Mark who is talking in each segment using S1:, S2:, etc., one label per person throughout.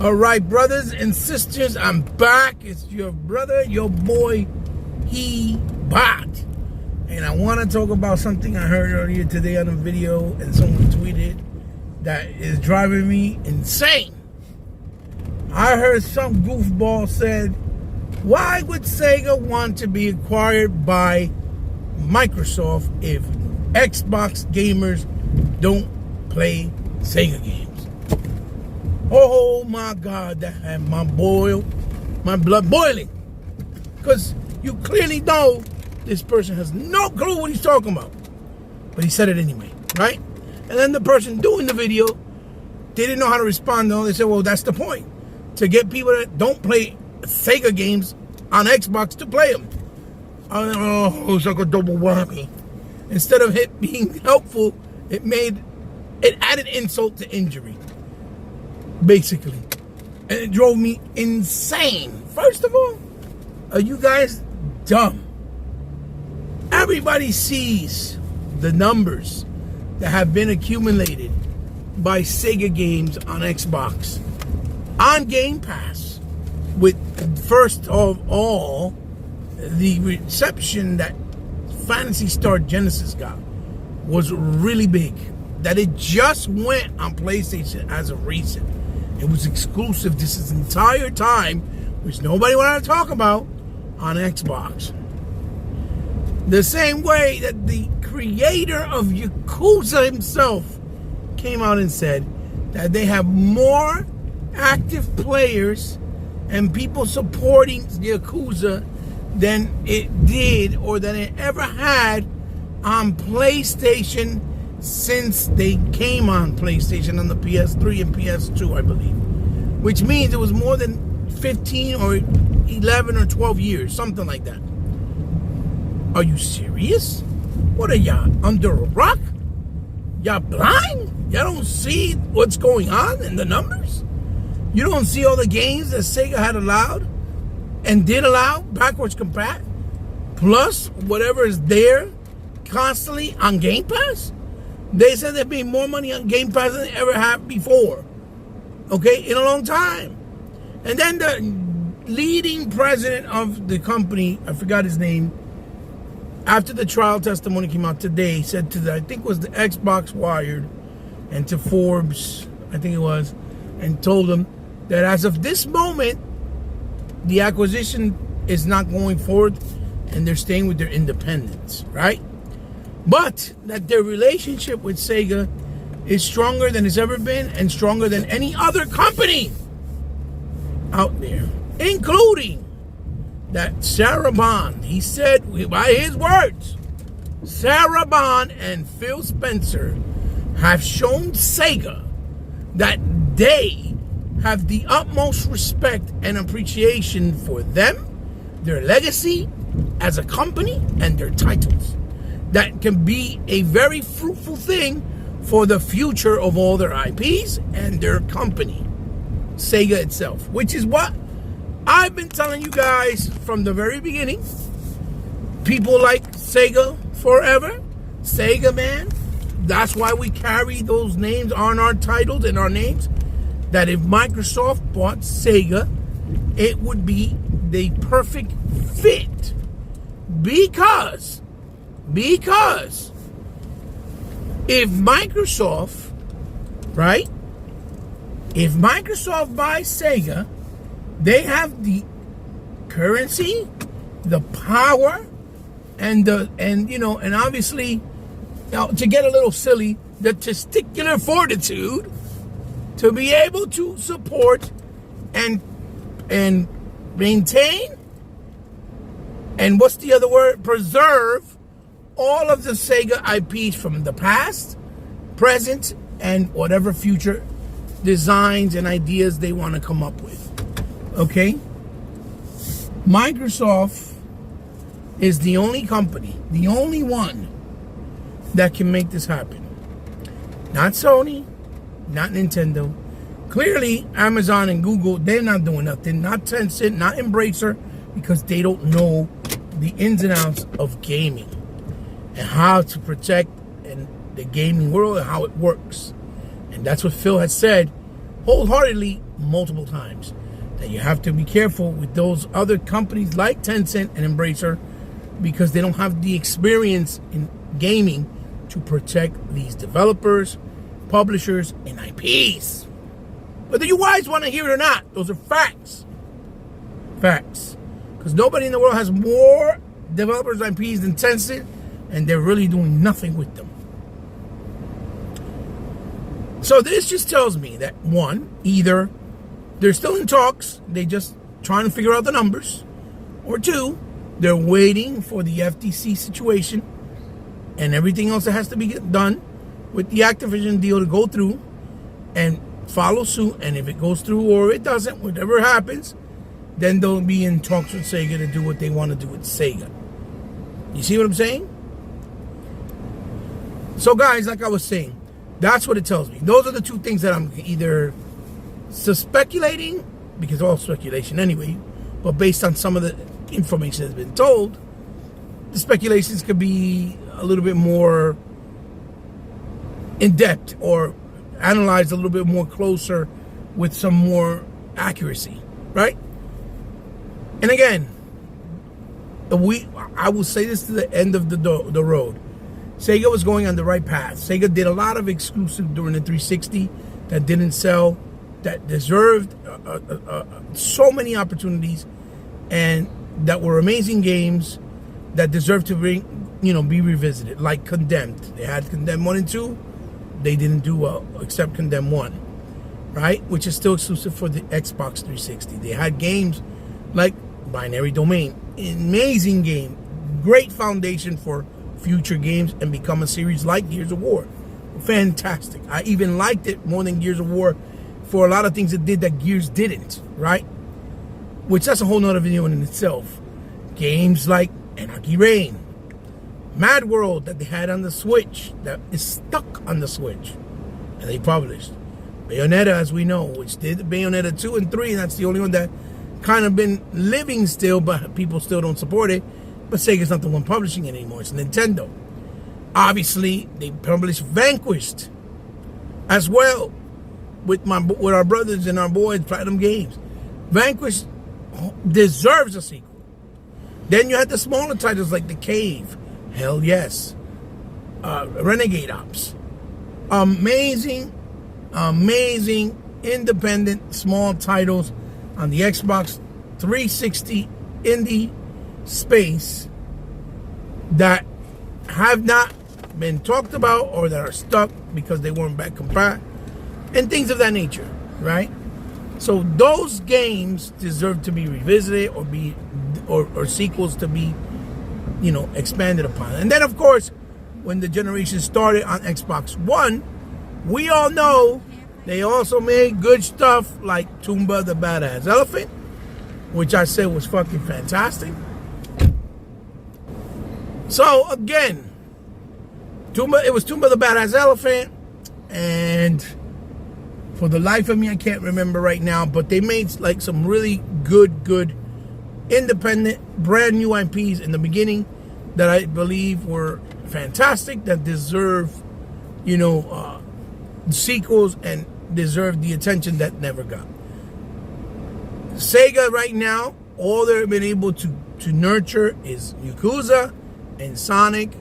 S1: All right, brothers and sisters, I'm back. It's your brother, your boy, He Bot. And I want to talk about something I heard earlier today on a video and someone tweeted that is driving me insane. I heard some goofball said, why would Sega want to be acquired by Microsoft if Xbox gamers don't play Sega games? Oh my God, that had my blood boiling. Because you clearly know this person has no clue what he's talking about. But he said it anyway, right? And then the person doing the video, they didn't know how to respond though. They said, well, that's the point. To get people that don't play Sega games on Xbox to play them. Oh, it's like a double whammy. Instead of it being helpful, it added insult to injury. Basically. And it drove me insane. First of all, are you guys dumb? Everybody sees the numbers that have been accumulated by Sega games on Xbox. On Game Pass. With, first of all, the reception that Phantasy Star Genesis got was really big. That it just went on PlayStation as of recent. It was exclusive this entire time, which nobody wanted to talk about, on Xbox. The same way that the creator of Yakuza himself came out and said that they have more active players and people supporting Yakuza than it did or than it ever had on PlayStation since they came on PlayStation on the PS3 and PS2, I believe. Which means it was more than 15 or 11 or 12 years, something like that. Are you serious? What are y'all, under a rock? Y'all blind? Y'all don't see what's going on in the numbers? You don't see all the games that Sega had allowed and did allow backwards compat, plus whatever is there constantly on Game Pass? They said there'd be more money on Game Pass than they ever have before. Okay, in a long time. And then the leading president of the company, I forgot his name, after the trial testimony came out today, said to I think it was the Xbox Wired and to Forbes, I think it was, and told them that as of this moment, the acquisition is not going forward and they're staying with their independence, right? But that their relationship with Sega is stronger than it's ever been and stronger than any other company out there, including that Sarah Bond. He said, by his words, Sarah Bond and Phil Spencer have shown Sega that they have the utmost respect and appreciation for them, their legacy as a company, and their titles. That can be a very fruitful thing for the future of all their IPs and their company, Sega itself, which is what I've been telling you guys from the very beginning. People like Sega forever, Sega man. That's why we carry those names on our titles and our names. That if Microsoft bought Sega, it would be the perfect fit. Because if Microsoft, right? If Microsoft buys Sega, they have the currency, the power, and obviously, to get a little silly, the testicular fortitude to be able to support and maintain, and what's the other word? Preserve all of the Sega IPs from the past, present, and whatever future designs and ideas they want to come up with. Okay? Microsoft is the only company, the only one that can make this happen. Not Sony, not Nintendo. Clearly, Amazon and Google, they're not doing nothing. Not Tencent, not Embracer, because they don't know the ins and outs of gaming and how to protect the gaming world and how it works. And that's what Phil has said wholeheartedly multiple times that you have to be careful with those other companies like Tencent and Embracer, because they don't have the experience in gaming to protect these developers, publishers, and IPs. Whether you guys want to hear it or not, those are facts. Facts. Because nobody in the world has more developers IPs than Tencent, and they're really doing nothing with them. So this just tells me that, one, either they're still in talks, they just trying to figure out the numbers, or two, they're waiting for the FTC situation and everything else that has to be done with the Activision deal to go through and follow suit. And if it goes through or it doesn't, whatever happens, then they'll be in talks with Sega to do what they want to do with Sega. You see what I'm saying? So guys, like I was saying, that's what it tells me. Those are the two things that I'm either speculating, because all speculation anyway, but based on some of the information that's been told, the speculations could be a little bit more in depth or analyzed a little bit more closer with some more accuracy, right? And again, I will say this to the end of the road. Sega was going on the right path. Sega did a lot of exclusive during the 360 that didn't sell, that deserved so many opportunities, and that were amazing games that deserved to be revisited, like Condemned. They had Condemned 1 and 2. They didn't do well, except Condemned 1, right? Which is still exclusive for the Xbox 360. They had games like Binary Domain. Amazing game. Great foundation for future games and become a series like Gears of War. Fantastic. I even liked it more than Gears of War for a lot of things it did that Gears didn't, right? Which that's a whole nother video in itself. Games like Anarchy Reign, Mad World that they had on the Switch, that is stuck on the Switch, and they published. Bayonetta, as we know, which did Bayonetta 2 and 3, and that's the only one that kind of been living still, but people still don't support it. But Sega's not the one publishing it anymore. It's Nintendo. Obviously, they published Vanquished as well with our brothers and our boys, Platinum Games. Vanquished deserves a sequel. Then you had the smaller titles like The Cave, Hell Yes, Renegade Ops. Amazing independent small titles on the Xbox 360 indie space that have not been talked about or that are stuck because they weren't back compat and things of that nature, right? So those games deserve to be revisited or sequels to be, expanded upon. And then of course, when the generation started on Xbox One, we all know they also made good stuff like Toomba the Badass Elephant, which I said was fucking fantastic. So again, it was Toomba the Badass Elephant, and for the life of me, I can't remember right now, but they made like some really good independent brand new IPs in the beginning that I believe were fantastic, that deserve sequels and deserve the attention that never got. Sega right now, all they've been able to nurture is Yakuza and Sonic,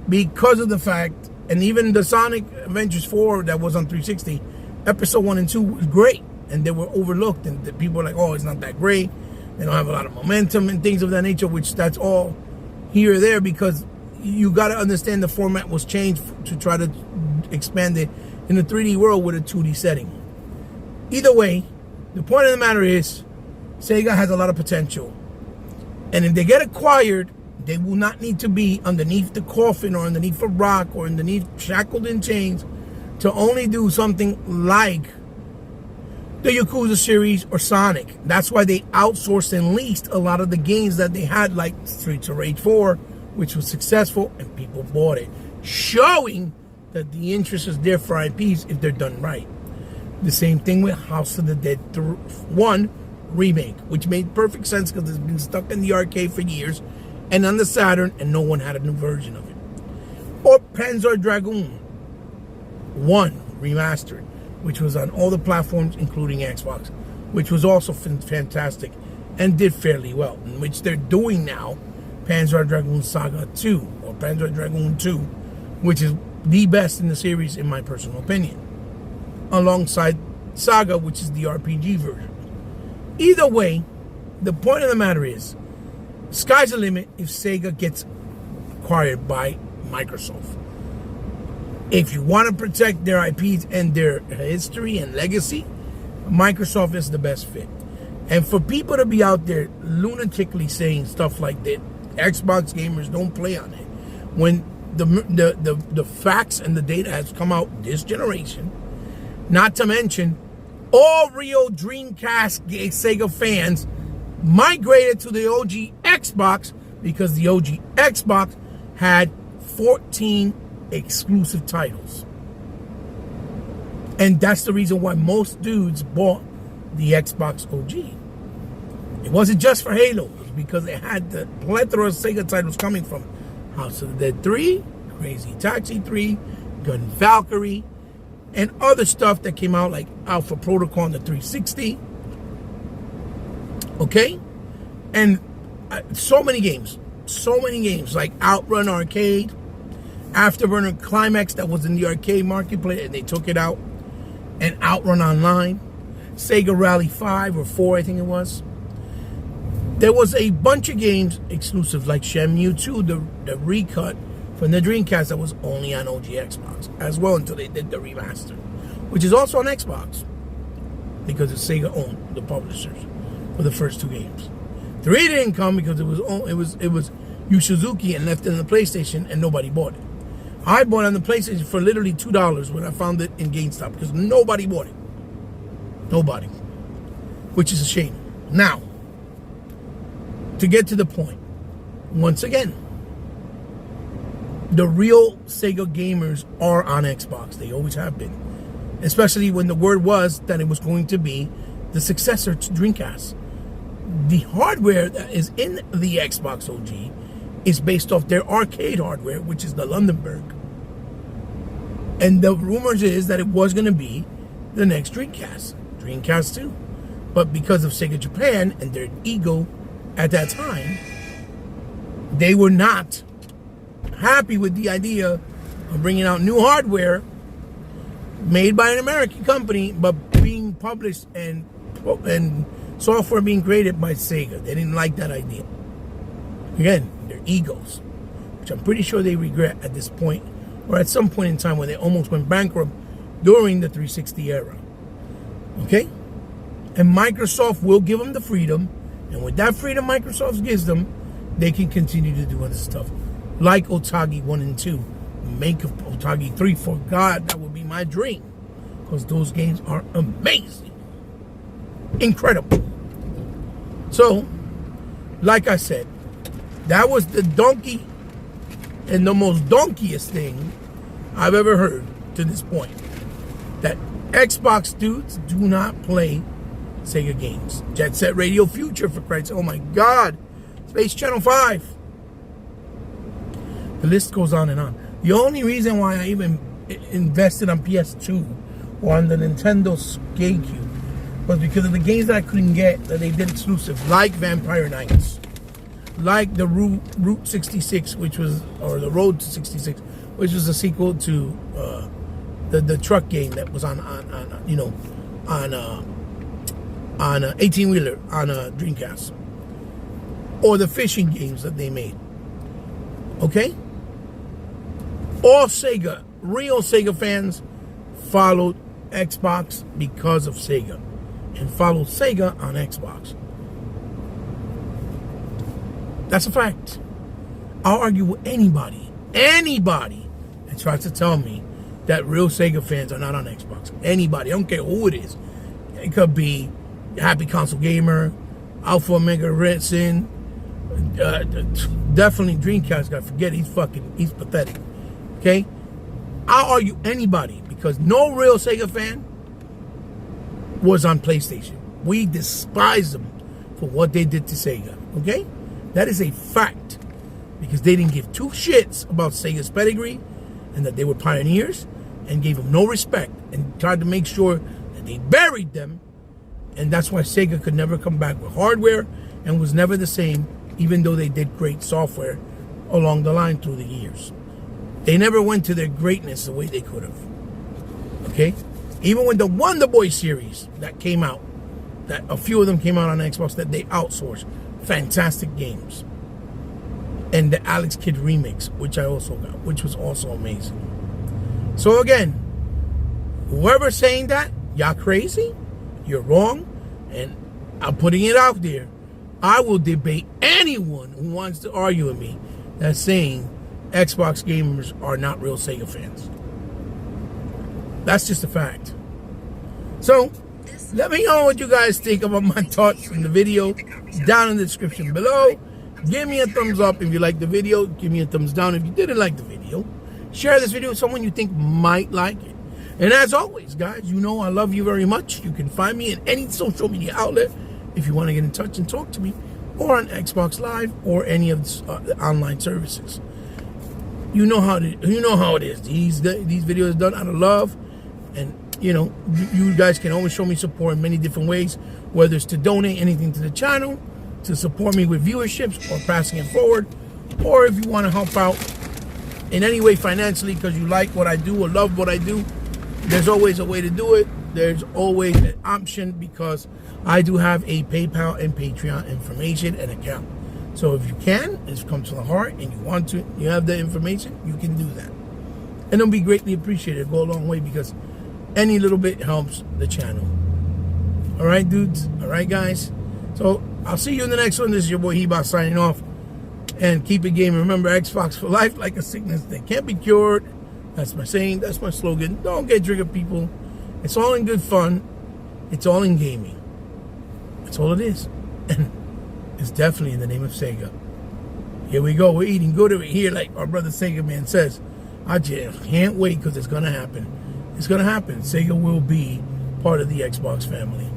S1: because of the fact, and even the Sonic Adventures 4 that was on 360, episode 1 and 2 was great, and they were overlooked, and the people were like, oh, it's not that great, they don't have a lot of momentum and things of that nature, which that's all here or there, because you got to understand the format was changed to try to expand it in the 3D world with a 2D setting. Either way, the point of the matter is, Sega has a lot of potential, and if they get acquired, they will not need to be underneath the coffin or underneath a rock or underneath shackled in chains to only do something like the Yakuza series or Sonic. That's why they outsourced and leased a lot of the games that they had, like Streets of Rage 4, which was successful and people bought it, showing that the interest is there for IPs if they're done right. The same thing with House of the Dead 1 remake, which made perfect sense because it's been stuck in the arcade for years and on the Saturn, and no one had a new version of it. Or Panzer Dragoon 1 remastered. which was on all the platforms, including Xbox, which was also fantastic and did fairly well, in which they're doing now Panzer Dragoon Saga 2, or Panzer Dragoon 2, which is the best in the series, in my personal opinion, alongside Saga, which is the RPG version. Either way, the point of the matter is, sky's the limit if Sega gets acquired by Microsoft. If you want to protect their IPs and their history and legacy, Microsoft is the best fit. And for people to be out there lunatically saying stuff like that, Xbox gamers don't play on it, when the facts and the data has come out this generation, not to mention all real Dreamcast Sega fans migrated to the OG Xbox because the OG Xbox had 14 exclusive titles. And that's the reason why most dudes bought the Xbox OG. It wasn't just for Halo. It was because it had the plethora of Sega titles coming from House of the Dead 3, Crazy Taxi 3, Gun Valkyrie, and other stuff that came out like Alpha Protocol on the 360. Okay? And so many games like Outrun Arcade, Afterburner Climax that was in the arcade marketplace and they took it out, and Outrun Online, Sega Rally 5 or 4 I think it was. There was a bunch of games exclusive like Shenmue 2, the recut from the Dreamcast that was only on OG Xbox as well until they did the remaster, which is also on Xbox because Sega owned the publishers for the first 2 games. 3 didn't come because it was Yu Suzuki and left it on the PlayStation and nobody bought it. I bought it on the PlayStation for literally $2 when I found it in GameStop because nobody bought it. Nobody. Which is a shame. Now, to get to the point, once again, the real Sega gamers are on Xbox. They always have been. Especially when the word was that it was going to be the successor to Dreamcast. The hardware that is in the Xbox OG is based off their arcade hardware, which is the Londonberg. And the rumors is that it was going to be the next Dreamcast, Dreamcast 2. But because of Sega Japan and their ego at that time, they were not happy with the idea of bringing out new hardware made by an American company, but being published and software being created by Sega. They didn't like that idea. Again, their egos, which I'm pretty sure they regret at this point, or at some point in time when they almost went bankrupt during the 360 era. Okay? And Microsoft will give them the freedom, and with that freedom Microsoft gives them, they can continue to do other stuff. Like Otage 1 and 2. Make Otage 3, for God, that would be my dream. Because those games are amazing. Incredible. So, like I said, that was the donkey and the most donkiest thing I've ever heard to this point. That Xbox dudes do not play Sega games. Jet Set Radio Future, for Christ's sake. Oh my God. Space Channel 5. The list goes on and on. The only reason why I even invested on PS2 or on the Nintendo GameCube was because of the games that I couldn't get that they did exclusive, like Vampire Knights, like the Route 66, which was, or the Road to 66, which was a sequel to the truck game that was on 18-wheeler on Dreamcast, or the fishing games that they made. Okay? All Sega, real Sega fans, followed Xbox because of Sega, and followed Sega on Xbox. That's a fact. I'll argue with anybody that tries to tell me that real Sega fans are not on Xbox. Anybody, I don't care who it is. It could be Happy Console Gamer, Alpha Omega Redson, definitely Dreamcast guy. Forget, he's pathetic. Okay? I'll argue anybody because no real Sega fan was on PlayStation. We despise them for what they did to Sega. Okay? That is a fact. Because they didn't give two shits about Sega's pedigree and that they were pioneers and gave them no respect and tried to make sure that they buried them. And that's why Sega could never come back with hardware and was never the same, even though they did great software along the line through the years. They never went to their greatness the way they could have. Okay? Even with the Wonder Boy series that came out, that a few of them came out on Xbox that they outsourced. Fantastic games. And the Alex Kidd remix, which I also got, which was also amazing. So again, whoever's saying that, y'all crazy, you're wrong, and I'm putting it out there. I will debate anyone who wants to argue with me that's saying Xbox gamers are not real Sega fans. That's just a fact. So, let me know what you guys think about my thoughts from the video down in the description below. Give me a thumbs up if you liked the video. Give me a thumbs down if you didn't like the video. Share this video with someone you think might like it. And as always, guys, you know I love you very much. You can find me in any social media outlet if you want to get in touch and talk to me, or on Xbox Live or any of the online services. You know how it is. These videos are done out of love, and you know you guys can always show me support in many different ways, whether it's to donate anything to the channel, to support me with viewerships or passing it forward, or if you want to help out in any way financially because you like what I do or love what I do, there's always a way to do it. There's always an option because I do have a PayPal and Patreon information and account. So if you can, if it comes from the heart and you want to, you have the information, you can do that. And it'll be greatly appreciated. It'll go a long way because any little bit helps the channel. All right, dudes. All right, guys. So I'll see you in the next one. This is your boy Heba signing off. And keep it gaming. Remember, Xbox for life, like a sickness that can't be cured. That's my saying. That's my slogan. Don't get triggered, people. It's all in good fun. It's all in gaming. That's all it is. And it's definitely in the name of Sega. Here we go. We're eating good over here, like our brother Sega Man says. I just can't wait because it's going to happen. It's going to happen. Sega will be part of the Xbox family.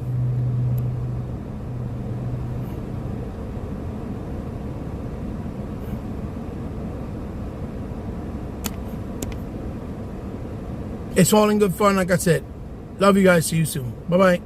S1: It's all in good fun, like I said. Love you guys. See you soon. Bye-bye.